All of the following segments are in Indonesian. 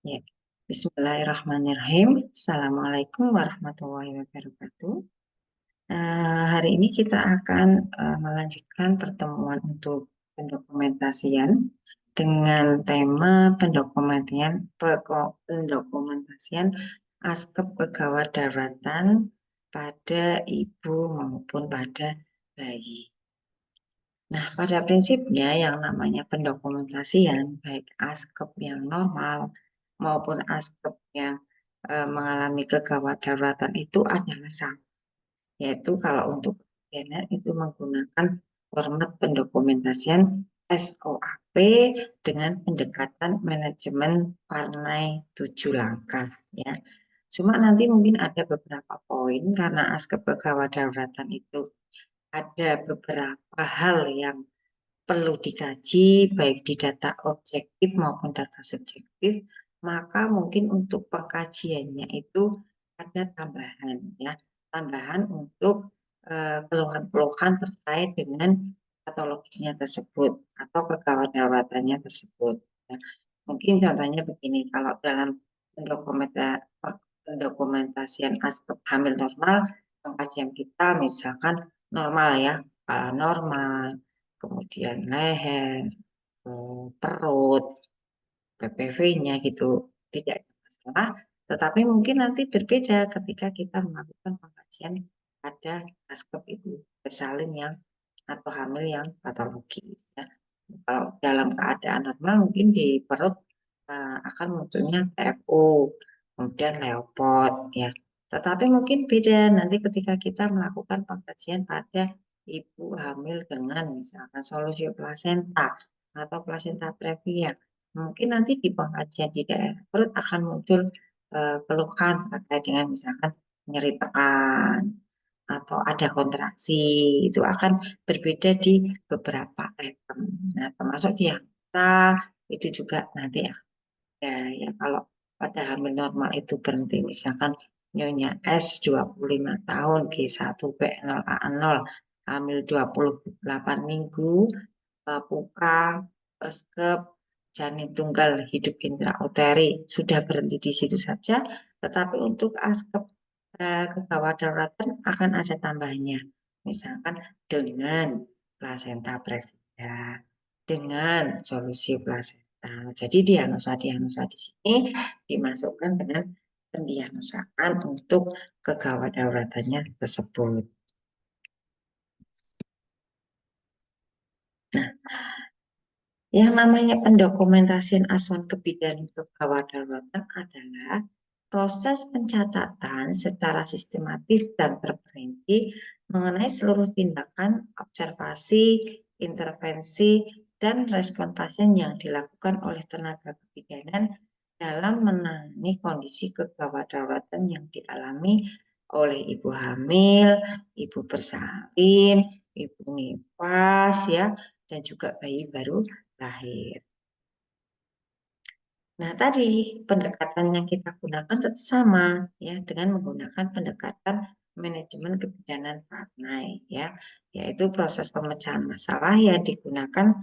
Ya. Bismillahirrahmanirrahim. Assalamualaikum warahmatullahi wabarakatuh. Hari ini kita akan melanjutkan pertemuan untuk pendokumentasian dengan tema pendokumentasian askep kegawat daruratan pada ibu maupun pada bayi. Nah, pada prinsipnya yang namanya pendokumentasian, baik askep yang normal maupun askep yang mengalami kegawat daruratan itu adalah sama. Yaitu kalau untuk pidana itu menggunakan format pendokumentasian SOAP dengan pendekatan manajemen parnai 7 langkah ya. Cuma nanti mungkin ada beberapa poin karena askep kegawat daruratan itu ada beberapa hal yang perlu dikaji baik di data objektif maupun data subjektif, maka mungkin untuk pengkajiannya itu ada tambahan ya, tambahan untuk keluhan-keluhan terkait dengan patologisnya tersebut atau kegawat daruratannya tersebut. Ya. Mungkin contohnya begini, kalau dalam pendokumentasian aspek hamil normal, pengkajian kita misalkan normal ya, kepala normal, kemudian leher, perut, PPV-nya gitu, tidak ada masalah. Tetapi mungkin nanti berbeda ketika kita melakukan pengkajian pada aspek ibu bersalin yang atau hamil yang patologis. Ya. Kalau dalam keadaan normal mungkin di perut akan munculnya TFU, kemudian leopard ya. Tetapi mungkin beda nanti ketika kita melakukan pengkajian pada ibu hamil dengan misalkan solusi plasenta atau plasenta previa. Mungkin nanti di pengkajian di daerah perut akan muncul keluhan terkait dengan misalkan nyeri tekan atau ada kontraksi, itu akan berbeda di beberapa item. Nah, termasuk di angka itu juga nanti ada ya kalau pada hamil normal itu berhenti misalkan nyonya S 25 tahun G1 B0A0 hamil 28 minggu puka perskep janin tunggal hidup intrauteri sudah berhenti di situ saja, tetapi untuk askep kegawat daruratan akan ada tambahnya, misalkan dengan plasenta previa, dengan solusi plasenta. Jadi diagnosa di sini dimasukkan dengan pendiagnosaan untuk kegawat daruratannya tersebut. Nah, yang namanya pendokumentasian asuhan kebidanan kegawat daruratan adalah proses pencatatan secara sistematis dan terperinci mengenai seluruh tindakan, observasi, intervensi, dan respon pasien yang dilakukan oleh tenaga kebidanan dalam menangani kondisi kegawat daruratan yang dialami oleh ibu hamil, ibu bersalin, ibu nifas, ya, dan juga bayi baru lahir. Nah, tadi pendekatan yang kita gunakan tetap sama ya dengan menggunakan pendekatan manajemen kebidanan parnai ya, yaitu proses pemecahan masalah yang digunakan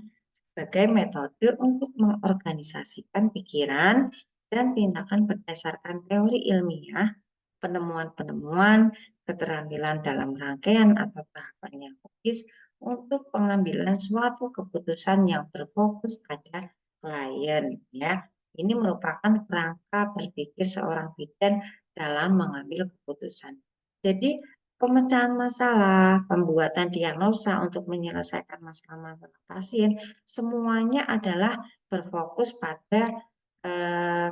sebagai metode untuk mengorganisasikan pikiran dan tindakan berdasarkan teori ilmiah, penemuan-penemuan, keterampilan dalam rangkaian atau tahapan yang logis untuk pengambilan suatu keputusan yang berfokus pada klien ya. Ini merupakan kerangka berpikir seorang bidan dalam mengambil keputusan. Jadi pemecahan masalah, pembuatan diagnosa untuk menyelesaikan masalah-masalah pasien, semuanya adalah berfokus pada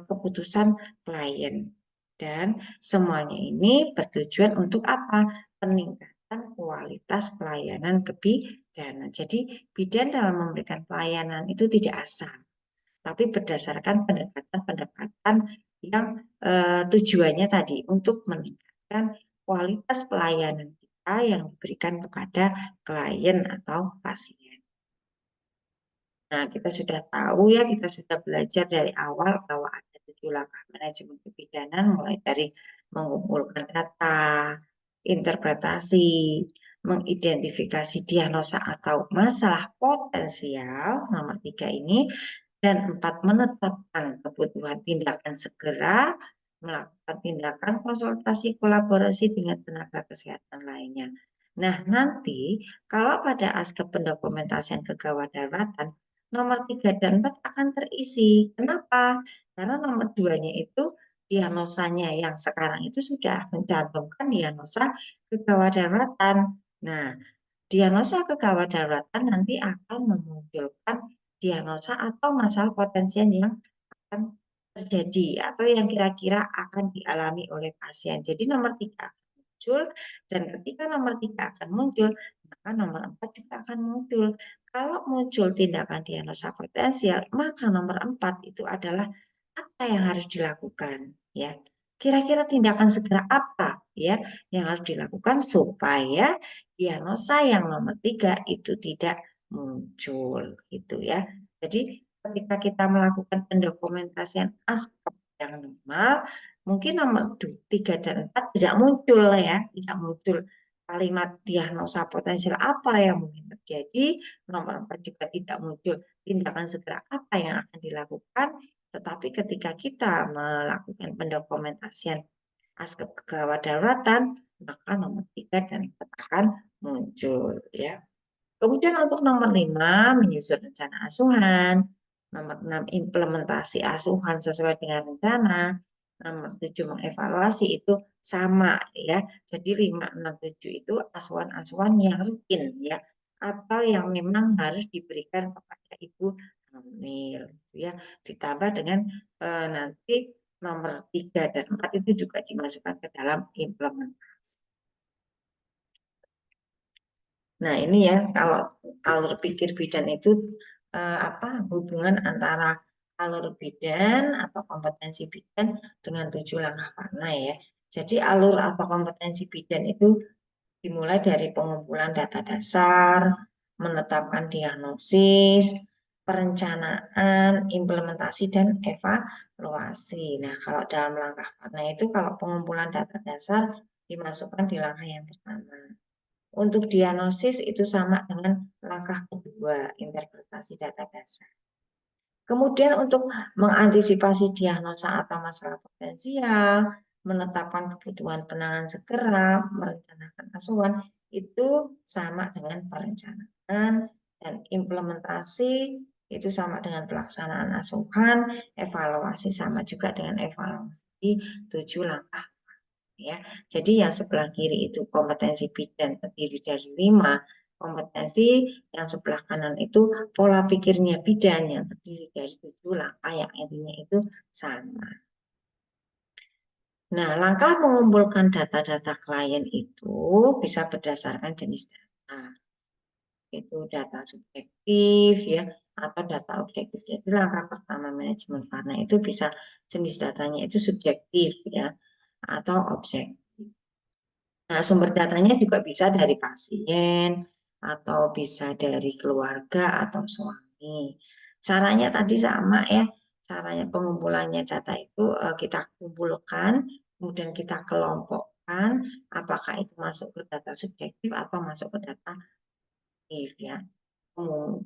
keputusan klien. Dan semuanya ini bertujuan untuk apa? Peningkatan kualitas pelayanan kebidanan. Jadi bidan dalam memberikan pelayanan itu tidak asal, tapi berdasarkan pendekatan-pendekatan yang tujuannya tadi untuk meningkatkan kualitas pelayanan kita yang diberikan kepada klien atau pasien. Nah, kita sudah tahu ya, kita sudah belajar dari awal bahwa ada 7 langkah manajemen kebidanan, mulai dari mengumpulkan data, interpretasi, mengidentifikasi diagnosa atau masalah potensial, nomor 3 ini, Dan 4, menetapkan kebutuhan tindakan segera, melakukan tindakan konsultasi kolaborasi dengan tenaga kesehatan lainnya. Nah, nanti kalau pada aspek pendokumentasian kegawat daruratan, nomor 3 dan 4 akan terisi. Kenapa? Karena nomor 2-nya itu diagnosanya yang sekarang itu sudah mencantumkan diagnosa kegawat daruratan. Nah, diagnosa kegawat daruratan nanti akan memunculkan diagnosa atau masalah potensial yang akan terjadi atau yang kira-kira akan dialami oleh pasien. Jadi nomor 3 akan muncul, dan ketika nomor 3 akan muncul, maka nomor 4 juga akan muncul. Kalau muncul tindakan diagnosa potensial, maka nomor 4 itu adalah apa yang harus dilakukan, ya. Kira-kira tindakan segera apa ya yang harus dilakukan supaya diagnosa yang nomor 3 itu tidak muncul gitu ya. Jadi ketika kita melakukan pendokumentasian aspek yang normal, mungkin nomor 3 dan 4 tidak muncul ya, tidak muncul kalimat diagnosa potensial apa yang mungkin terjadi, nomor 4 juga tidak muncul tindakan segera apa yang akan dilakukan, tetapi ketika kita melakukan pendokumentasian aspek kegawat daruratan, maka nomor 3 dan 4 akan muncul ya. Kemudian untuk nomor 5, menyusun rencana asuhan. Nomor 6, implementasi asuhan sesuai dengan rencana. Nomor 7, mengevaluasi itu sama ya. Jadi 5, 6, 7 itu asuhan-asuhan yang rutin ya. Atau yang memang harus diberikan kepada ibu hamil ya. Ditambah dengan nanti nomor 3 dan 4 itu juga dimasukkan ke dalam implementasi. Nah, ini ya kalau alur pikir bidan itu hubungan antara alur bidan atau kompetensi bidan dengan 7 langkah warna ya. Jadi alur atau kompetensi bidan itu dimulai dari pengumpulan data dasar, menetapkan diagnosis, perencanaan, implementasi, dan evaluasi. Nah, kalau dalam langkah warna itu kalau pengumpulan data dasar dimasukkan di langkah yang pertama. Untuk diagnosis itu sama dengan langkah kedua, interpretasi data dasar. Kemudian untuk mengantisipasi diagnosa atau masalah potensial, menetapkan kebutuhan penanganan segera, merencanakan asuhan, itu sama dengan perencanaan, dan implementasi itu sama dengan pelaksanaan asuhan, evaluasi sama juga dengan evaluasi 7 langkah ya. Jadi yang sebelah kiri itu kompetensi bidan terdiri dari 5 kompetensi, yang sebelah kanan itu pola pikirnya bidan yang terdiri dari 7 langkah yang intinya itu sama. Nah, langkah mengumpulkan data-data klien itu bisa berdasarkan jenis data. Itu data subjektif ya atau data objektif. Jadi langkah pertama manajemen Varna itu bisa jenis datanya itu subjektif ya atau objektif. Nah, sumber datanya juga bisa dari pasien atau bisa dari keluarga atau suami. Caranya tadi sama ya. Caranya pengumpulannya data itu kita kumpulkan, kemudian kita kelompokkan apakah itu masuk ke data subjektif atau masuk ke data objektif ya.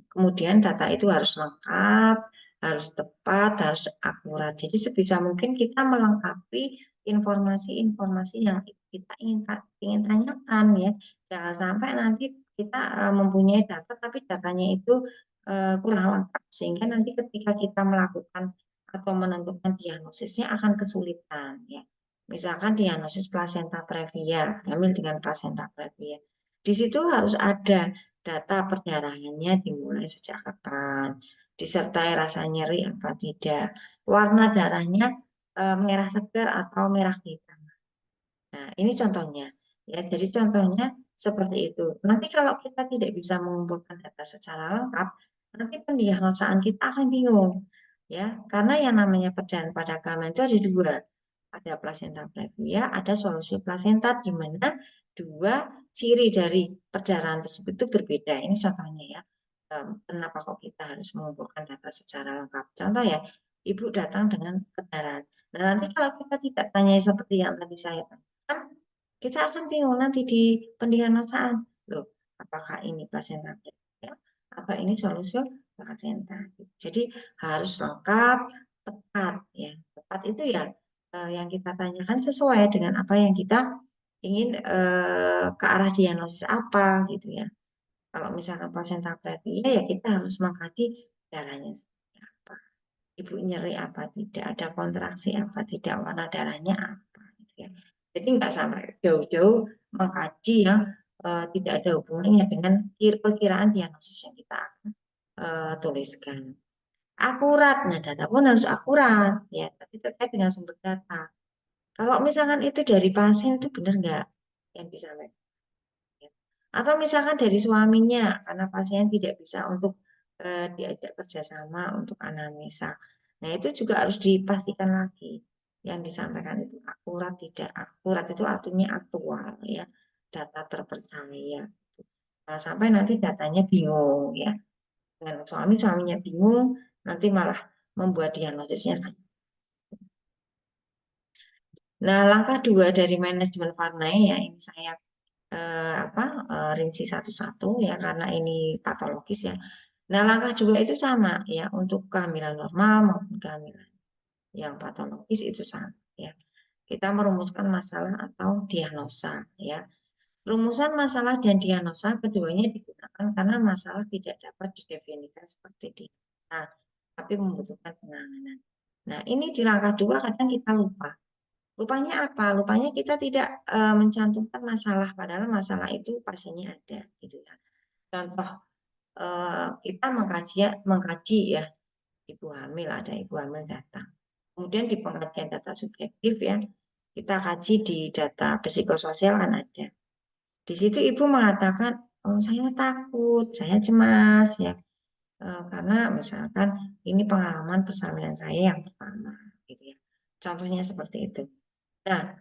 Kemudian data itu harus lengkap, harus tepat, harus akurat. Jadi sebisa mungkin kita melengkapi informasi-informasi yang kita ingin tanyakan ya. Jangan sampai nanti kita mempunyai data tapi datanya itu kurang lengkap sehingga nanti ketika kita melakukan atau menentukan diagnosisnya akan kesulitan ya. Misalkan diagnosis plasenta previa, hamil dengan plasenta previa. Di situ harus ada data perdarahannya dimulai sejak kapan, disertai rasa nyeri apa tidak, warna darahnya merah segar atau merah hitam. Nah, ini contohnya. Ya, jadi contohnya seperti itu. Nanti kalau kita tidak bisa mengumpulkan data secara lengkap, nanti pendiagnosaan kita akan bingung. Ya, karena yang namanya perdarahan pada gamel itu ada dua. Ada plasenta previa, ada solusi plasenta di mana dua ciri dari perdarahan tersebut itu berbeda. Ini contohnya ya. Kenapa kok kita harus mengumpulkan data secara lengkap? Contoh ya, ibu datang dengan perdarahan. Nah, nanti kalau kita tidak tanya seperti yang tadi saya tanyakan, kita akan bingung nanti di pendiagnosaan. Loh, apakah ini plasenta previa atau ini solusi placenta. Jadi harus lengkap, tepat ya. Tepat itu ya yang kita tanyakan sesuai dengan apa yang kita ingin ke arah diagnosis apa gitu ya. Kalau misalkan placenta previa ya kita harus mengkaji darahnya seperti apa. Ibu nyeri apa tidak, ada kontraksi apa tidak, warna darahnya apa gitu ya. Jadi nggak sampai jauh-jauh mengkaji yang tidak ada hubungannya dengan perkiraan diagnosis yang kita tuliskan. Akurat, nah data pun harus akurat ya, tapi terkait dengan sumber data. Kalau misalkan itu dari pasien itu benar nggak yang disampaikan? Atau misalkan dari suaminya, karena pasien tidak bisa untuk diajak kerjasama untuk anamnesa. Nah, itu juga harus dipastikan lagi. Yang disampaikan itu akurat, tidak akurat, itu artinya aktual, ya. Data terpercaya. Nah, sampai nanti datanya bingung, ya. Dan suaminya bingung, nanti malah membuat diagnosisnya. Nah, langkah dua dari manajemen Farnai ya, ini saya rinci satu-satu ya karena ini patologis ya. Nah, langkah juga itu sama ya untuk kehamilan normal maupun kehamilan yang patologis itu sama ya. Kita merumuskan masalah atau diagnosa ya. Rumusan masalah dan diagnosa keduanya digunakan karena masalah tidak dapat didefinisikan seperti diagnosa, tapi membutuhkan penanganan. Nah, ini di langkah dua kadang kita lupa. Lupanya apa? Lupanya kita tidak mencantumkan masalah, padahal masalah itu pasiennya ada, gitu ya. Contoh, kita mengkaji ya, ibu hamil, ada ibu hamil datang. Kemudian di pengajian data subjektif ya, kita kaji di data psikososial kan ada. Di situ ibu mengatakan, oh saya takut, saya cemas ya, karena misalkan ini pengalaman persalinan saya yang pertama, gitu ya. Contohnya seperti itu. Nah,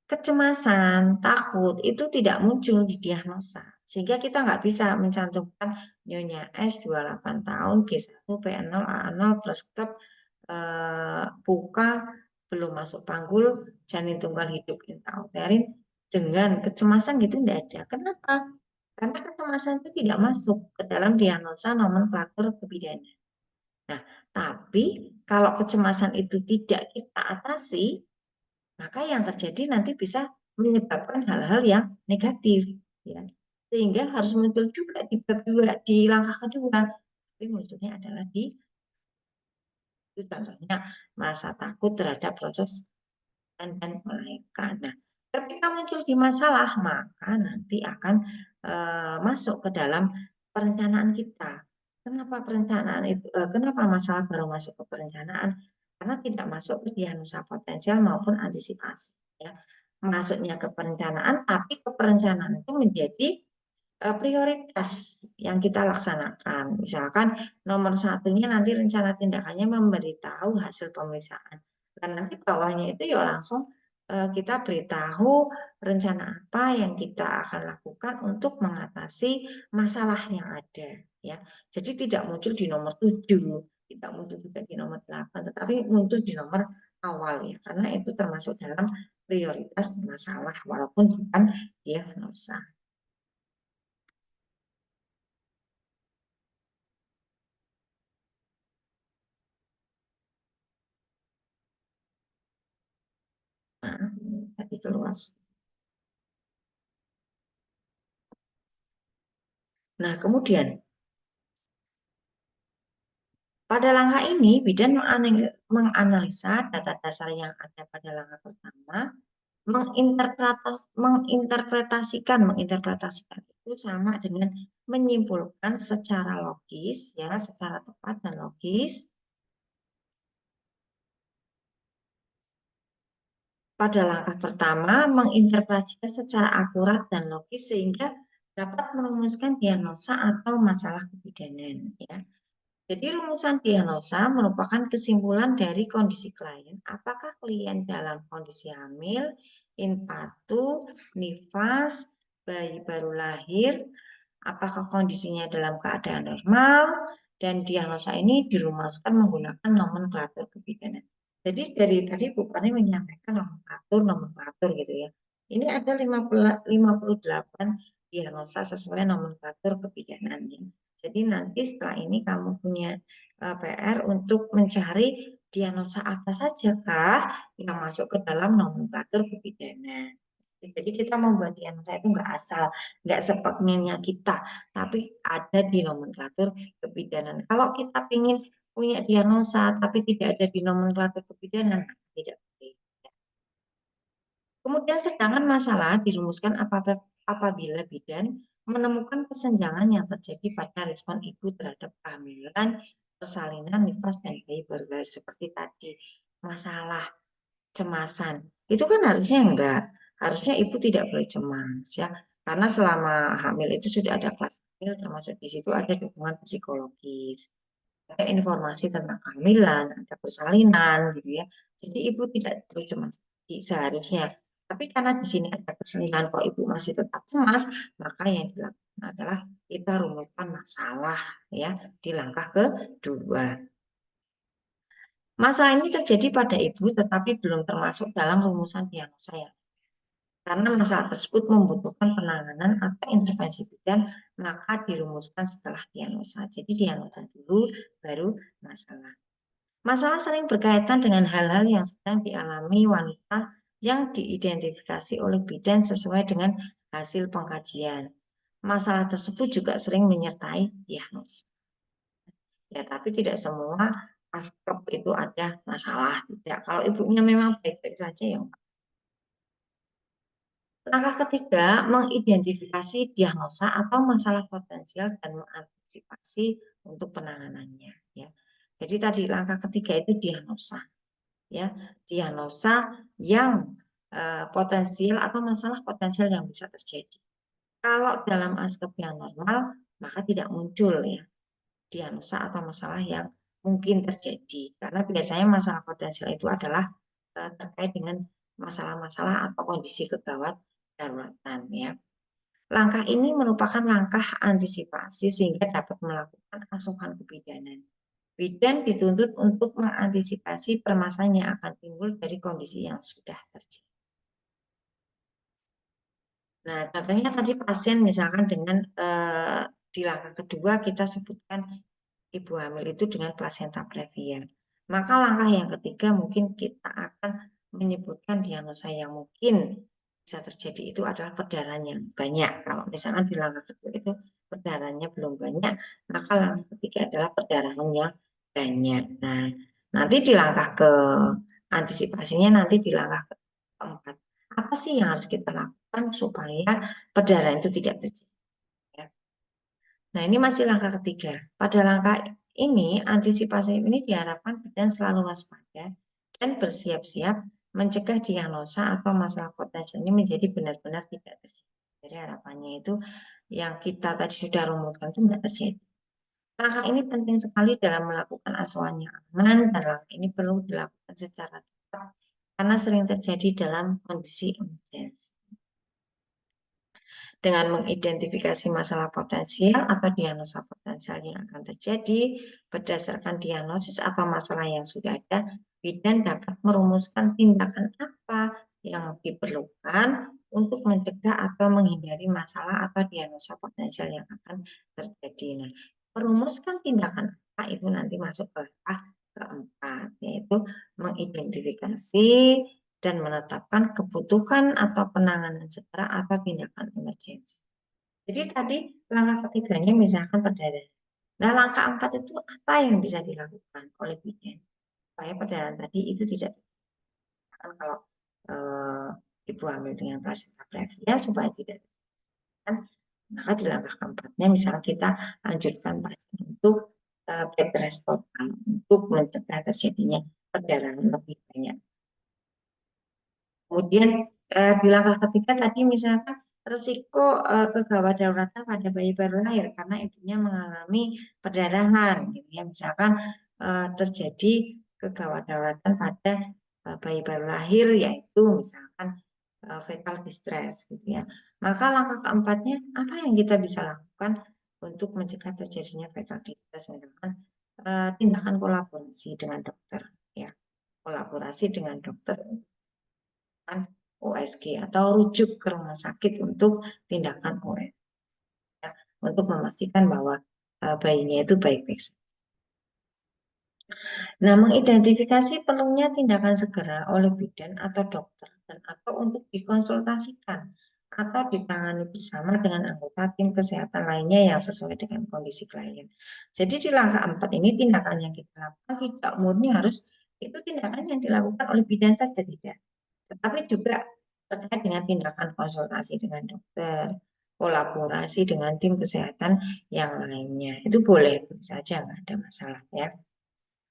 kecemasan, takut itu tidak muncul di diagnosa. Sehingga kita nggak bisa mencantumkan Nyonya S 28 tahun, G1, P0, A0, preskep, buka, belum masuk panggul, janin tunggal hidup intrauterin, dengan kecemasan gitu tidak ada. Kenapa? Karena kecemasan itu tidak masuk ke dalam diagnosa nomenklatur kebidanan. Nah, tapi kalau kecemasan itu tidak kita atasi, maka yang terjadi nanti bisa menyebabkan hal-hal yang negatif ya, sehingga harus muncul juga di bab dua, di langkah kedua, tapi munculnya adalah di itu contohnya merasa takut terhadap proses dan melahirkan. Nah, ketika muncul di masalah maka nanti akan masuk ke dalam perencanaan kita. Kenapa perencanaan itu kenapa masalah baru masuk ke perencanaan? Karena tidak masuk ke diagnosa potensial maupun antisipasi ya. Masuknya ke perencanaan, tapi ke perencanaan itu menjadi prioritas yang kita laksanakan. Misalkan nomor satunya nanti rencana tindakannya memberitahu hasil pemeriksaan. Dan nanti bawahnya itu ya langsung kita beritahu rencana apa yang kita akan lakukan untuk mengatasi masalah yang ada. Ya, jadi tidak muncul di nomor 7, tidak muncul juga di nomor 8, tetapi muncul di nomor awal ya, karena itu termasuk dalam prioritas masalah walaupun bukan diagnosa. Nah, tadi keluar. Nah, kemudian pada langkah ini, bidan menganalisa data dasar yang ada pada langkah pertama, menginterpretasikan itu sama dengan menyimpulkan secara logis, ya, secara tepat dan logis. Pada langkah pertama, menginterpretasikan secara akurat dan logis sehingga dapat merumuskan diagnosa atau masalah kebidanan, ya. Jadi rumusan diagnosa merupakan kesimpulan dari kondisi klien. Apakah klien dalam kondisi hamil, infartu, nifas, bayi baru lahir, apakah kondisinya dalam keadaan normal, dan diagnosa ini dirumuskan menggunakan nomenklatur kebidanan. Jadi dari tadi Bu Pani menyampaikan nomenklatur gitu ya. Ini ada 58 diagnosa sesuai nomenklatur kebidanan. Jadi nanti setelah ini kamu punya PR untuk mencari diagnosa apa saja kah yang masuk ke dalam nomenklatur kebidanan. Jadi kita membuat diagnosa itu nggak asal, nggak sepaknya kita, tapi ada di nomenklatur kebidanan. Kalau kita ingin punya diagnosa tapi tidak ada di nomenklatur kebidanan, tidak boleh. Kemudian sedangkan masalah dirumuskan apabila bidan menemukan kesenjangan yang terjadi pada respon ibu terhadap kehamilan, persalinan, nifas, dan bayi baru lahir seperti tadi. Masalah cemasan. Itu kan harusnya enggak. Harusnya ibu tidak boleh cemas ya. Karena selama hamil itu sudah ada kelas hamil, termasuk di situ ada dukungan psikologis, ada informasi tentang kehamilan, ada persalinan gitu ya. Jadi ibu tidak perlu cemas seharusnya. Tapi karena di sini ada kesalahan kok ibu masih tetap cemas, maka yang dilakukan adalah kita rumuskan masalah ya di langkah kedua. Masalah ini terjadi pada ibu tetapi belum termasuk dalam rumusan diagnosa ya. Karena masalah tersebut membutuhkan penanganan atau intervensi bidan, maka dirumuskan setelah diagnosa. Jadi diagnosa dulu, baru masalah. Masalah sering berkaitan dengan hal-hal yang sedang dialami wanita yang diidentifikasi oleh bidan sesuai dengan hasil pengkajian. Masalah tersebut juga sering menyertai diagnosa. Ya, tapi tidak semua aspek itu ada masalah. Tidak. Kalau ibunya memang baik-baik saja ya. Langkah ketiga, mengidentifikasi diagnosa atau masalah potensial dan mengantisipasi untuk penanganannya. Ya. Jadi tadi langkah ketiga itu diagnosa. Ya, diagnosa yang potensial atau masalah potensial yang bisa terjadi. Kalau dalam aspek yang normal, maka tidak muncul ya diagnosa atau masalah yang mungkin terjadi. Karena biasanya masalah potensial itu adalah terkait dengan masalah-masalah atau kondisi kegawat daruratan ya. Langkah ini merupakan langkah antisipasi sehingga dapat melakukan asuhan kebidanan. Bidan dituntut untuk mengantisipasi permasalahan yang akan timbul dari kondisi yang sudah terjadi. Nah, contohnya tadi pasien misalkan dengan di langkah kedua kita sebutkan ibu hamil itu dengan plasenta previa. Maka langkah yang ketiga mungkin kita akan menyebutkan diagnosa yang mungkin bisa terjadi itu adalah perdarahan yang banyak. Kalau misalkan di langkah kedua itu perdarahannya belum banyak, maka langkah ketiga adalah perdarahan yang banyak. Nah, nanti di langkah ke antisipasinya nanti di langkah keempat. Apa sih yang harus kita lakukan supaya perdarahan itu tidak terjadi? Ya. Nah, ini masih langkah ketiga. Pada langkah ini, antisipasi ini diharapkan bidan selalu waspada dan bersiap-siap mencegah diagnosa atau masalah potensial ini menjadi benar-benar tidak terjadi. Jadi harapannya itu yang kita tadi sudah rumuskan itu tidak terjadi. Langkah ini penting sekali dalam melakukan asuhan yang aman dan langkah ini perlu dilakukan secara cepat karena sering terjadi dalam kondisi emergensi. Dengan mengidentifikasi masalah potensial atau diagnosa potensial yang akan terjadi berdasarkan diagnosis atau masalah yang sudah ada, bidan dapat merumuskan tindakan apa yang diperlukan untuk mencegah atau menghindari masalah atau diagnosa potensial yang akan terjadi. Nah, merumuskan tindakan apa itu nanti masuk ke langkah keempat, yaitu mengidentifikasi dan menetapkan kebutuhan atau penanganan segera atau tindakan emergensi. Jadi tadi langkah ketiganya misalkan perdarahan. Nah, langkah empat itu apa yang bisa dilakukan oleh bidan supaya perdarahan tadi itu tidak kalau ibu hamil dengan plasenta previa supaya tidak kan, maka di langkah keempatnya misalnya kita anjurkan pasien untuk bed rest total untuk mencegah terjadinya perdarahan lebih banyak. Kemudian di langkah ketiga tadi misalkan risiko kegawat daruratan pada bayi baru lahir karena ibunya mengalami perdarahan, gitu ya. Misalkan terjadi kegawat daruratan pada bayi baru lahir yaitu misalkan fetal distress, gitu ya. Maka langkah keempatnya apa yang kita bisa lakukan untuk mencegah terjadinya fetal distress, misalkan tindakan kolaborasi dengan dokter, ya, kolaborasi dengan dokter USG atau rujuk ke rumah sakit untuk tindakan USG ya, untuk memastikan bahwa bayinya itu baik-baik saja. Nah, mengidentifikasi perlunya tindakan segera oleh bidan atau dokter dan atau untuk dikonsultasikan atau ditangani bersama dengan anggota tim kesehatan lainnya yang sesuai dengan kondisi klien. Jadi di langkah 4 ini tindakan yang kita lakukan tidak murni harus itu tindakan yang dilakukan oleh bidan saja tidak, tetapi juga terkait dengan tindakan konsultasi dengan dokter, kolaborasi dengan tim kesehatan yang lainnya. Itu boleh saja, nggak ada masalah ya.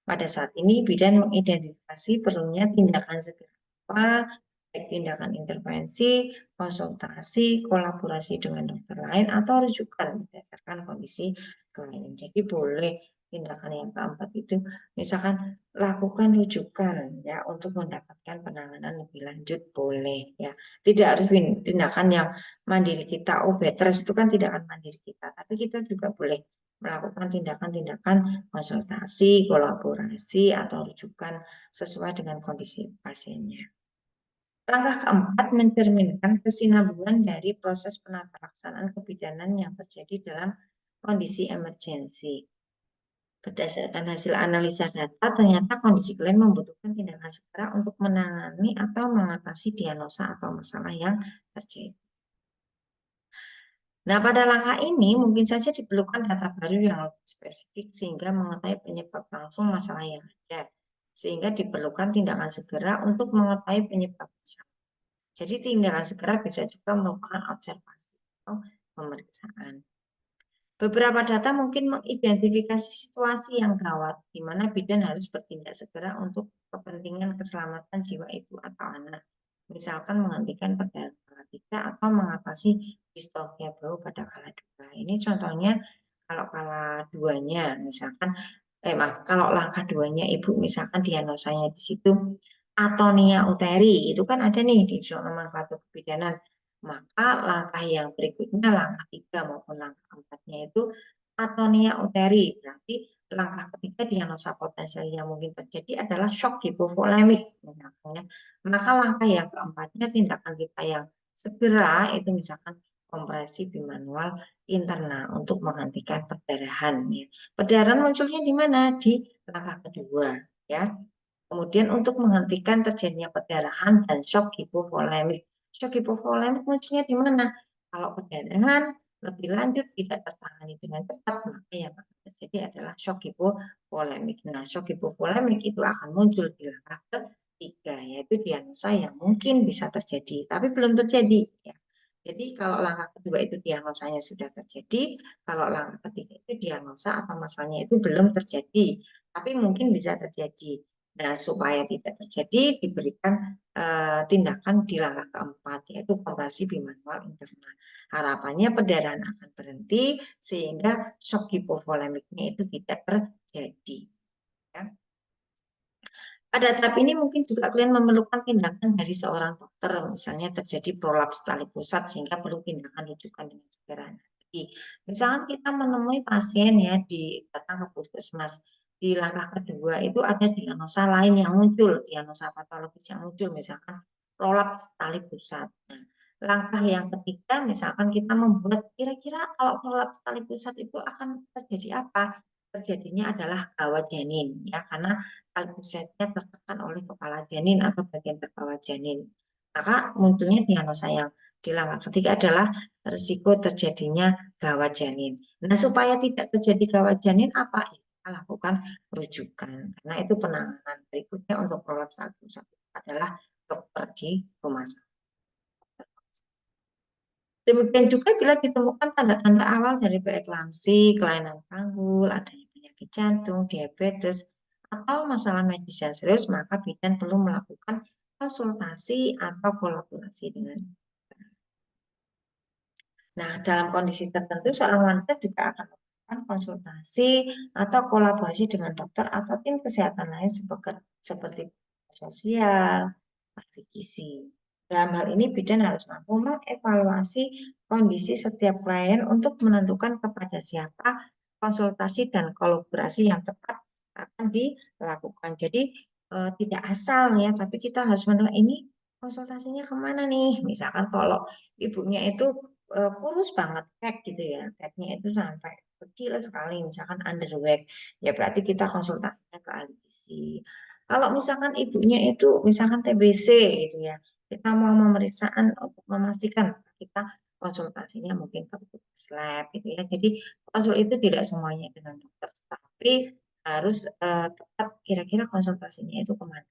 Pada saat ini, bidan mengidentifikasi perlunya tindakan segera apa, baik tindakan intervensi, konsultasi, kolaborasi dengan dokter lain, atau rujukan berdasarkan kondisi klien. Jadi boleh tindakan yang keempat itu, misalkan lakukan rujukan ya untuk mendapatkan penanganan lebih lanjut boleh ya. Tidak harus tindakan yang mandiri kita, oh bed rest itu kan tindakan mandiri kita, tapi kita juga boleh melakukan tindakan-tindakan konsultasi, kolaborasi, atau rujukan sesuai dengan kondisi pasiennya. Langkah keempat mencerminkan kesinambungan dari proses penata laksanaan kebidanan yang terjadi dalam kondisi emergensi. Berdasarkan hasil analisa data, ternyata kondisi klien membutuhkan tindakan segera untuk menangani atau mengatasi diagnosa atau masalah yang terjadi. Nah, pada langkah ini mungkin saja diperlukan data baru yang lebih spesifik sehingga mengetahui penyebab langsung masalah yang ada. Sehingga diperlukan tindakan segera untuk mengetahui penyebab masalah. Jadi tindakan segera bisa juga merupakan observasi atau pemeriksaan. Beberapa data mungkin mengidentifikasi situasi yang gawat, di mana bidan harus bertindak segera untuk kepentingan keselamatan jiwa ibu atau anak. Misalkan menghentikan perdarahan kala 3 atau mengatasi distonia bau pada kala 2. Ini contohnya kalau kala 2-nya, misalkan, maaf, kalau langkah 2-nya ibu, misalkan diagnosanya di situ atonia uteri, itu kan ada nih di nomenklatur kebidanan. Maka langkah yang berikutnya, langkah 3 maupun langkah 4-nya itu atonia uteri. Berarti langkah ketiga diagnosa potensial yang mungkin terjadi adalah shock hipovolemik. Maka langkah yang keempatnya tindakan kita yang segera itu misalkan kompresi bimanual internal untuk menghentikan perdarahan. Ya. Perdarahan munculnya di mana? Di langkah kedua. Ya. Kemudian untuk menghentikan terjadinya perdarahan dan shock hipovolemik. Shock hipovolemik munculnya di mana? Kalau perdarahan lebih lanjut tidak tertangani dengan cepat, maka yang akan terjadi adalah shock hipovolemik. Nah, shock hipovolemik itu akan muncul di langkah ketiga, yaitu diagnosa yang mungkin bisa terjadi, tapi belum terjadi. Ya. Jadi kalau langkah kedua itu diagnosanya sudah terjadi, kalau langkah ketiga itu diagnosa atau masalahnya itu belum terjadi, tapi mungkin bisa terjadi. Nah, supaya tidak terjadi, diberikan tindakan di langkah keempat, yaitu kompresi bimanual internal. Harapannya perdarahan akan berhenti, sehingga shock hipovolemiknya itu tidak terjadi. Ya. Pada tahap ini mungkin juga kalian memerlukan tindakan dari seorang dokter, misalnya terjadi prolaps tali pusat, sehingga perlu tindakan rujukan dengan segera. Jadi, misalkan kita menemui pasien ya datang ke puskesmas, di langkah kedua itu ada diagnosa lain yang muncul, diagnosa patologis yang muncul, misalkan prolaps tali pusat. Nah, langkah yang ketiga, misalkan kita membuat kira-kira kalau prolaps tali pusat itu akan terjadi apa? Terjadinya adalah gawat janin, ya, karena tali pusatnya tertekan oleh kepala janin atau bagian terbawah janin. Maka munculnya diagnosa yang di langkah ketiga adalah risiko terjadinya gawat janin. Nah, supaya tidak terjadi gawat janin, apa? Kita lakukan rujukan. Karena itu penanganan berikutnya untuk prolaps tali pusat adalah dokter di rumah sakit. Demikian juga bila ditemukan tanda-tanda awal dari preeklamsi, kelainan panggul, adanya penyakit jantung, diabetes, atau masalah medis yang serius, maka bidan perlu melakukan konsultasi atau kolaborasi dengan. Nah, dalam kondisi tertentu, seorang wanita juga akan melakukan konsultasi atau kolaborasi dengan dokter atau tim kesehatan lain seperti sosial, ahli gizi. Dalam hal ini, bidan harus mampu mengevaluasi kondisi setiap klien untuk menentukan kepada siapa konsultasi dan kolaborasi yang tepat akan dilakukan. Jadi, tidak asal ya, tapi kita harus menilai ini konsultasinya kemana nih. Misalkan kalau ibunya itu kurus banget, kek gitu ya, keknya itu sampai kecil sekali, misalkan underweight, ya berarti kita konsultasinya ke ahli gizi. Kalau misalkan ibunya itu misalkan TBC gitu ya, kita mau pemeriksaan untuk memastikan kita konsultasinya mungkin ke petugas lab gitu ya. Jadi konsul itu tidak semuanya dengan dokter, tapi harus tetap kira-kira konsultasinya itu kemana.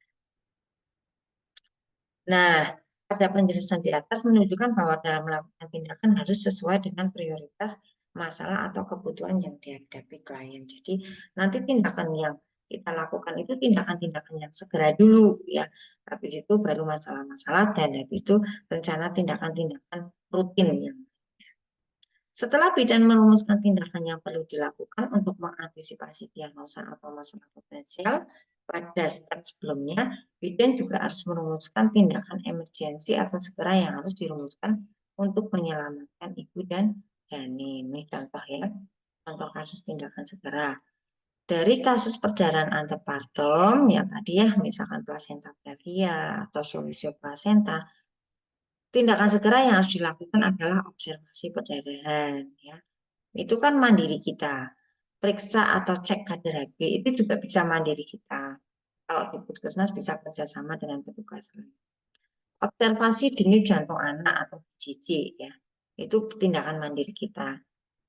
Nah, pada penjelasan di atas menunjukkan bahwa dalam melakukan tindakan harus sesuai dengan prioritas masalah atau kebutuhan yang dihadapi klien. Jadi nanti tindakan yang kita lakukan itu tindakan-tindakan yang segera dulu ya. Habis itu baru masalah-masalah dan habis itu rencana tindakan-tindakan rutin yang setelah bidan merumuskan tindakan yang perlu dilakukan untuk mengantisipasi diagnosa atau masalah potensial, pada step sebelumnya, bidan juga harus merumuskan tindakan emergensi atau segera yang harus dirumuskan untuk menyelamatkan ibu dan janin. Ini contoh ya, contoh kasus tindakan segera. Dari kasus perdarahan antepartum, yang tadi ya, misalkan placenta previa atau solusio placenta, tindakan segera yang harus dilakukan adalah observasi perdarahan. Ya, itu kan mandiri kita. Periksa atau cek kadar HB itu juga bisa mandiri kita. Kalau di puskesmas bisa kerjasama dengan petugas lain. Observasi denyut jantung anak atau BJJ ya, itu tindakan mandiri kita.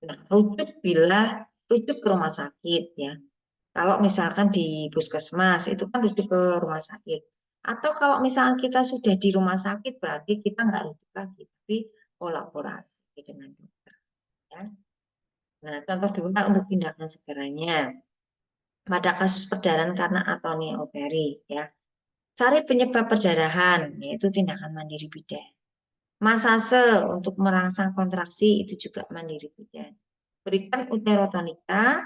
Nah, rujuk ke rumah sakit ya. Kalau misalkan di puskesmas itu kan rujuk ke rumah sakit. Atau kalau misalkan kita sudah di rumah sakit berarti kita nggak rujuk lagi, tapi kolaborasi dengan dokter. Ya. Nah, contoh dua untuk tindakan segeranya. Pada kasus perdarahan karena atonia overi, ya. Cari penyebab perdarahan, yaitu tindakan mandiri bidan. Masase untuk merangsang kontraksi itu juga mandiri bidan. Berikan uterotonika,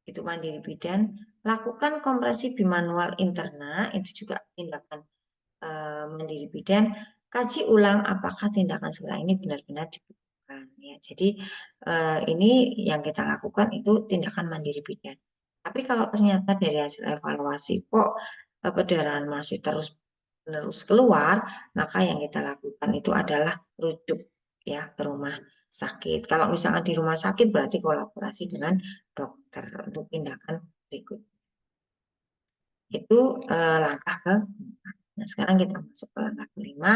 itu mandiri bidan. Lakukan kompresi bimanual interna, itu juga tindakan mandiri bidan. Kaji ulang apakah tindakan segera ini benar-benar dibutuhkan. Ya, jadi ini yang kita lakukan itu tindakan mandiri bidan. Tapi kalau ternyata dari hasil evaluasi kok perdarahan masih terus keluar, maka yang kita lakukan itu adalah rujuk ya ke rumah sakit. Kalau misalnya di rumah sakit berarti kolaborasi dengan dokter untuk tindakan berikut. Itu langkah ke Nah, sekarang kita masuk ke langkah kelima,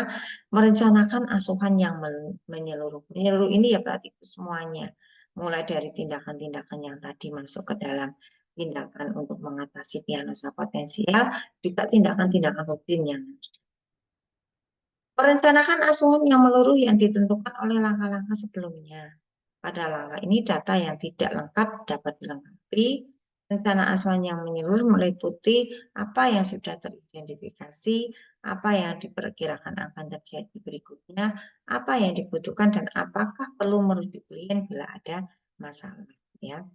merencanakan asuhan yang menyeluruh. Menyeluruh ini ya berarti itu semuanya. Mulai dari tindakan-tindakan yang tadi masuk ke dalam tindakan untuk mengatasi diagnosa potensial, juga tindakan-tindakan rutin yang merencanakan asuhan yang meluruh yang ditentukan oleh langkah-langkah sebelumnya. Pada langkah ini data yang tidak lengkap dapat dilengkapi. Rencana asuhan yang menyeluruh meliputi apa yang sudah teridentifikasi, apa yang diperkirakan akan terjadi berikutnya, apa yang dibutuhkan dan apakah perlu merujuk klien bila ada masalah. Ya.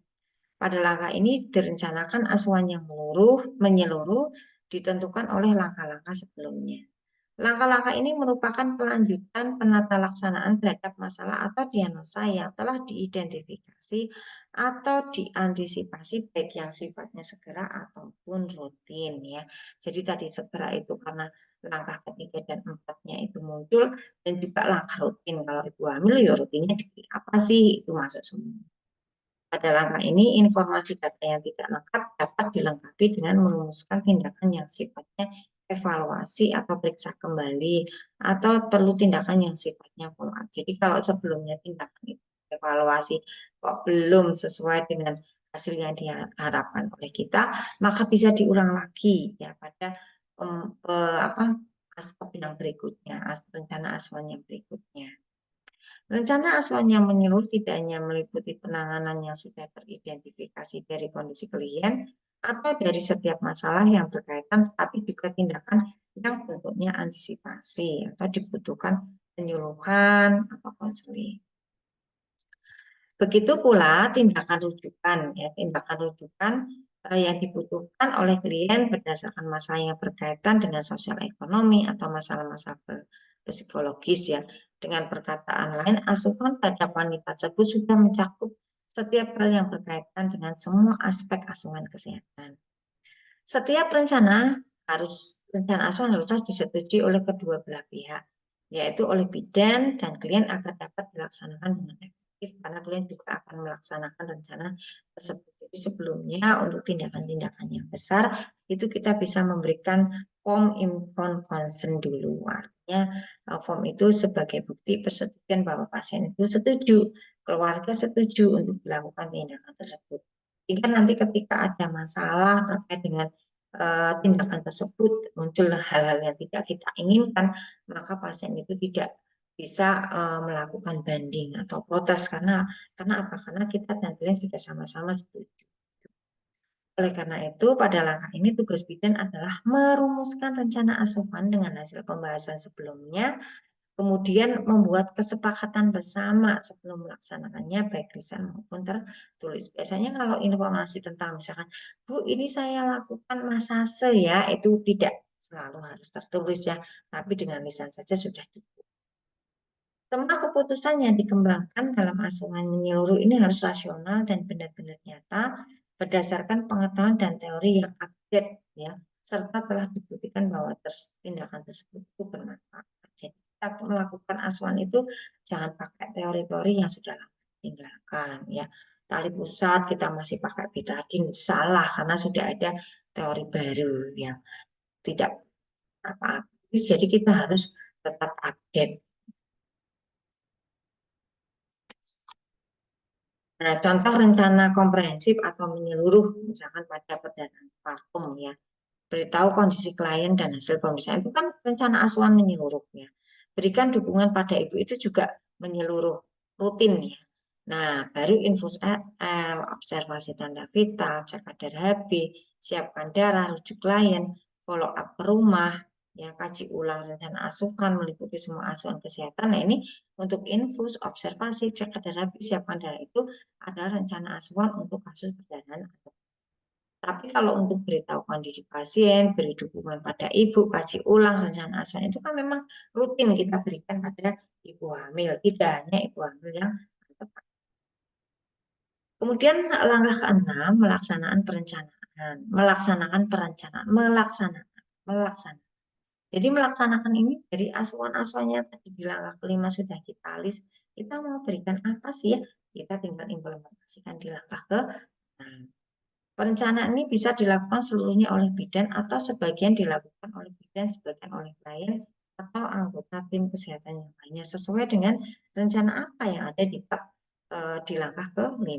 Pada langkah ini direncanakan asuhan yang menyeluruh ditentukan oleh langkah-langkah sebelumnya. Langkah-langkah ini merupakan kelanjutan penata laksanaan terhadap masalah atau diagnosa yang telah diidentifikasi atau diantisipasi baik yang sifatnya segera ataupun rutin ya. Jadi tadi segera itu karena langkah ketiga dan empatnya itu muncul dan juga langkah rutin kalau ibu hamil ya rutinnya apa sih itu masuk semua. Pada langkah ini, informasi data yang tidak lengkap dapat dilengkapi dengan merumuskan tindakan yang sifatnya evaluasi atau periksa kembali, atau perlu tindakan yang sifatnya follow up. Jadi kalau sebelumnya tindakan itu evaluasi kok belum sesuai dengan hasil yang diharapkan oleh kita, maka bisa diulang lagi ya pada apa aspek yang berikutnya, rencana asuhan yang berikutnya. Rencana asuhan yang menyeluruh tidak hanya meliputi penanganan yang sudah teridentifikasi dari kondisi klien atau dari setiap masalah yang berkaitan, tetapi juga tindakan yang bentuknya antisipasi atau dibutuhkan penyuluhan atau konseling. Begitu pula tindakan rujukan, ya, tindakan rujukan yang dibutuhkan oleh klien berdasarkan masalah yang berkaitan dengan sosial ekonomi atau masalah-masalah psikologis ya. Dengan perkataan lain, asuhan terhadap wanita tersebut sudah mencakup setiap hal yang berkaitan dengan semua aspek asuhan kesehatan. Setiap rencana asuhan harus disetujui oleh kedua belah pihak, yaitu oleh bidan dan klien agar dapat dilaksanakan dengan efektif. aktif karena kalian juga akan melaksanakan rencana tersebut. Jadi sebelumnya untuk tindakan-tindakan yang besar itu kita bisa memberikan form informed consent dulu. Artinya form itu sebagai bukti persetujuan bahwa pasien itu setuju, keluarga setuju untuk dilakukan tindakan tersebut. Jika nanti ketika ada masalah terkait dengan tindakan tersebut muncul hal-hal yang tidak kita inginkan, maka pasien itu tidak bisa melakukan banding atau protes karena apa? Karena kita dan kalian sudah sama-sama setuju. Oleh karena itu, pada langkah ini tugas bidan adalah merumuskan rencana asuhan dengan hasil pembahasan sebelumnya, kemudian membuat kesepakatan bersama sebelum melaksanakannya, baik lisan maupun tertulis. Biasanya kalau informasi tentang misalkan, Bu, ini saya lakukan masase ya, itu tidak selalu harus tertulis ya, tapi dengan lisan saja sudah cukup. Semua keputusan yang dikembangkan dalam asuhan menyeluruh ini harus rasional dan benar-benar nyata berdasarkan pengetahuan dan teori yang update ya, serta telah dibuktikan bahwa tindakan tersebut itu bermanfaat. Jadi kita melakukan asuhan itu jangan pakai teori-teori yang sudah lama tinggalkan ya. Tali pusat kita masih pakai betadine itu salah karena sudah ada teori baru yang tidak apa-apa. Jadi kita harus tetap update. Nah, contoh rencana komprehensif atau menyeluruh, misalkan pada perdana vakum ya, beritahu kondisi klien dan hasil pemeriksaan itu kan rencana asuhan menyeluruh ya. Berikan dukungan pada ibu itu juga menyeluruh, rutin ya. Nah, baru infus RL, observasi tanda vital, cek kadar HB, siapkan darah, rujuk klien, follow up ke rumah, ya kaji ulang rencana asuhan meliputi semua asuhan kesehatan. Nah, ini untuk infus, observasi, cek kadar HB, siapkan darah itu adalah rencana asuhan untuk kasus perdana. Tapi kalau untuk beritahu kondisi pasien, beri dukungan pada ibu, kaji ulang rencana asuhan itu kan memang rutin kita berikan pada ibu hamil, tidak hanya ibu hamil yang tepat. Kemudian langkah keenam, melaksanakan perencanaan, melaksanakan. Jadi melaksanakan ini dari asuhan-asuhannya tadi di langkah kelima sudah kita list, kita mau berikan apa sih ya? Kita tinggal implementasikan di langkah ke. Nah, perencanaan ini bisa dilakukan seluruhnya oleh bidan atau sebagian dilakukan oleh bidan, sebagian oleh klien atau anggota tim kesehatan yang lainnya sesuai dengan rencana apa yang ada di langkah ke-5.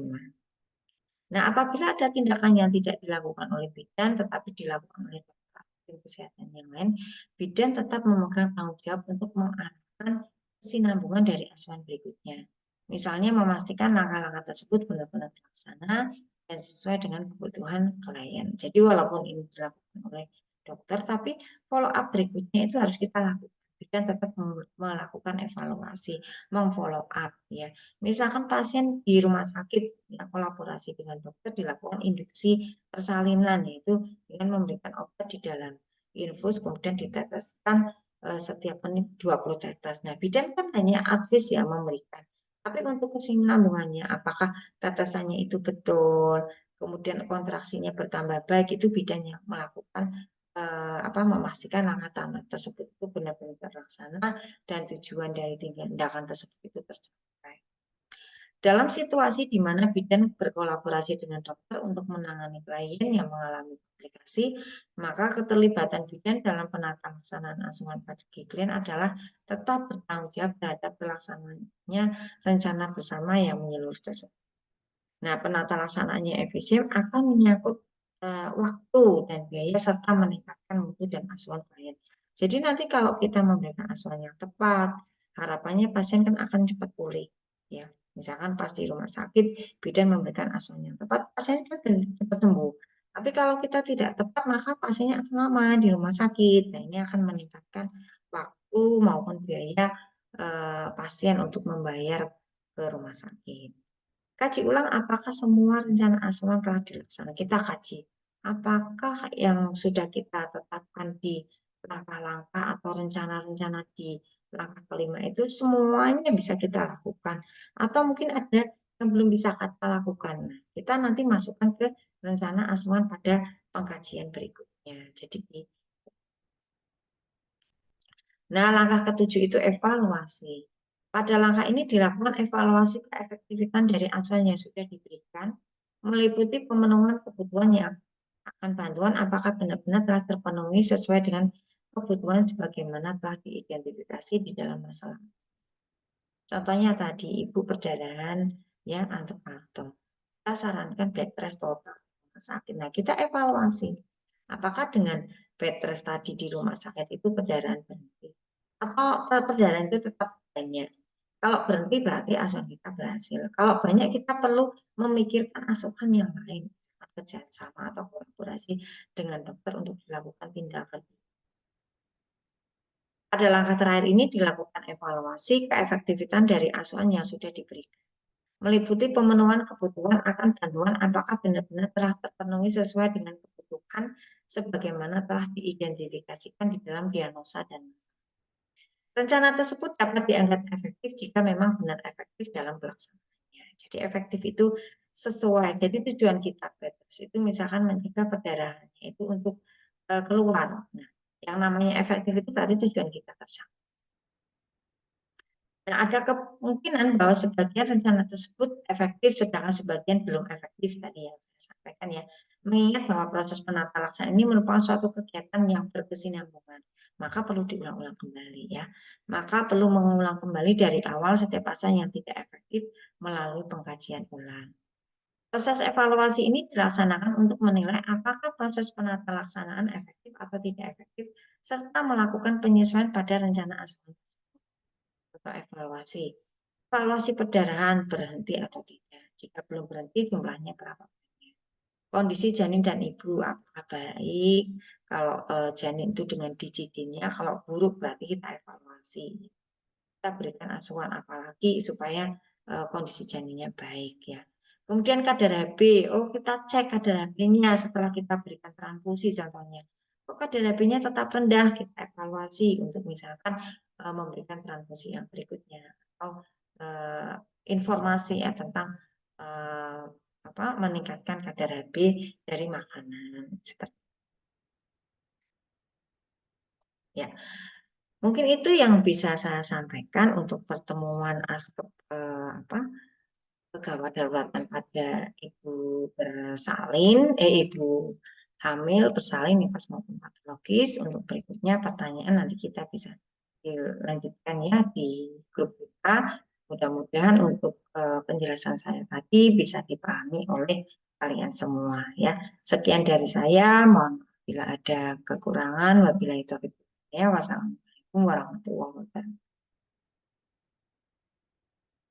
Nah, apabila ada tindakan yang tidak dilakukan oleh bidan tetapi dilakukan oleh dokter tim kesehatan yang lain, bidan tetap memegang tanggung jawab untuk mengarahkan kesinambungan dari asuhan berikutnya. Misalnya memastikan langkah-langkah tersebut benar-benar terlaksana dan sesuai dengan kebutuhan klien. Jadi walaupun ini dilakukan oleh dokter, tapi follow up berikutnya itu harus kita lakukan. Bidan tetap melakukan evaluasi, memfollow up ya. Misalkan pasien di rumah sakit ya, kolaborasi dengan dokter dilakukan induksi persalinan yaitu dengan memberikan obat di dalam infus kemudian diteteskan setiap menit 20 tetes. Nah, bidan kan hanya advis ya memberikan. Tapi untuk kesinambungannya apakah tetesannya itu betul, kemudian kontraksinya bertambah baik itu bidan yang melakukan memastikan langkah-langkah tersebut itu benar-benar terlaksana dan tujuan dari tindakan tersebut itu tercapai. Dalam situasi di mana bidan berkolaborasi dengan dokter untuk menangani klien yang mengalami komplikasi, maka keterlibatan bidan dalam penata laksanaan asuhan pada klien adalah tetap bertanggung jawab terhadap pelaksanaannya rencana bersama yang menyeluruh tersebut. Nah, penata laksanaannya efisien akan menyangkut waktu dan biaya serta meningkatkan mutu dan asuhan klien. Jadi nanti kalau kita memberikan asuhan yang tepat, harapannya pasien kan akan cepat pulih. Ya, misalkan pas di rumah sakit, bidan memberikan asuhan yang tepat, pasien kan cepat sembuh. Tapi kalau kita tidak tepat, maka pasiennya akan lama di rumah sakit. Nah, ini akan meningkatkan waktu maupun biaya pasien untuk membayar ke rumah sakit. Kaji ulang apakah semua rencana asuhan telah dilaksanakan. Kita kaji. Apakah yang sudah kita tetapkan di langkah-langkah atau rencana-rencana di langkah kelima itu semuanya bisa kita lakukan. Atau mungkin ada yang belum bisa kita lakukan. Nah, kita nanti masukkan ke rencana asuhan pada pengkajian berikutnya. Jadi, nah langkah ketujuh itu evaluasi. Pada langkah ini dilakukan evaluasi keefektifan dari asuhan yang sudah diberikan, meliputi pemenuhan kebutuhan yang akan bantuan apakah benar-benar telah terpenuhi sesuai dengan kebutuhan sebagaimana telah diidentifikasi di dalam masalah. Contohnya tadi ibu perdarahan yang antepartum. Kita sarankan bed rest total rumah sakit. Nah, kita evaluasi apakah dengan bed rest tadi di rumah sakit itu perdarahan berhenti atau perdarahan itu tetap banyak. Kalau berhenti berarti asuhan kita berhasil. Kalau banyak kita perlu memikirkan asuhan yang lain, kerjasama atau kolaborasi dengan dokter untuk dilakukan tindakan. Pada langkah terakhir ini dilakukan evaluasi keefektifan dari asuhan yang sudah diberikan, meliputi pemenuhan kebutuhan akan bantuan apakah benar-benar telah terpenuhi sesuai dengan kebutuhan sebagaimana telah diidentifikasikan di dalam diagnosa dan masalah. Rencana tersebut dapat dianggap efektif jika memang benar efektif dalam pelaksanaannya. Jadi efektif itu sesuai. Jadi tujuan kita itu misalkan mencegah perdarahannya itu untuk keluar. Nah, yang namanya efektif itu berarti tujuan kita tercapai. Dan ada kemungkinan bahwa sebagian rencana tersebut efektif, sedangkan sebagian belum efektif tadi yang saya sampaikan ya. Mengingat bahwa proses penata laksanaan ini merupakan suatu kegiatan yang berkesinambungan, maka perlu diulang-ulang kembali ya. Maka perlu mengulang kembali dari awal setiap pasal yang tidak efektif melalui pengkajian ulang. Proses evaluasi ini dilaksanakan untuk menilai apakah proses penata laksanaan efektif atau tidak efektif, serta melakukan penyesuaian pada rencana asuhan atau evaluasi. Evaluasi perdarahan berhenti atau tidak. Jika belum berhenti, jumlahnya berapa banyak. Kondisi janin dan ibu apakah baik? Kalau janin itu dengan dijijinya, kalau buruk berarti kita evaluasi. Kita berikan asuhan apalagi supaya kondisi janinnya baik ya. Kemudian kadar Hb, oh kita cek kadar Hb-nya setelah kita berikan transfusi contohnya. Kok kadar Hb-nya tetap rendah, kita evaluasi untuk misalkan memberikan transfusi yang berikutnya atau uh, informasi ya tentang uh, apa meningkatkan kadar Hb dari makanan seperti ya. Mungkin itu yang bisa saya sampaikan untuk pertemuan aspek apa kegawat daruratan pada ibu bersalin, ibu hamil bersalin nifas maupun patologis. Untuk berikutnya pertanyaan nanti kita bisa dilanjutkan ya di grup kita. Mudah-mudahan untuk penjelasan saya tadi bisa dipahami oleh kalian semua ya. Sekian dari saya, mohon maaf bila ada kekurangan. Wabillahi taufiq. Ya, wassalamualaikum warahmatullahi wabarakatuh.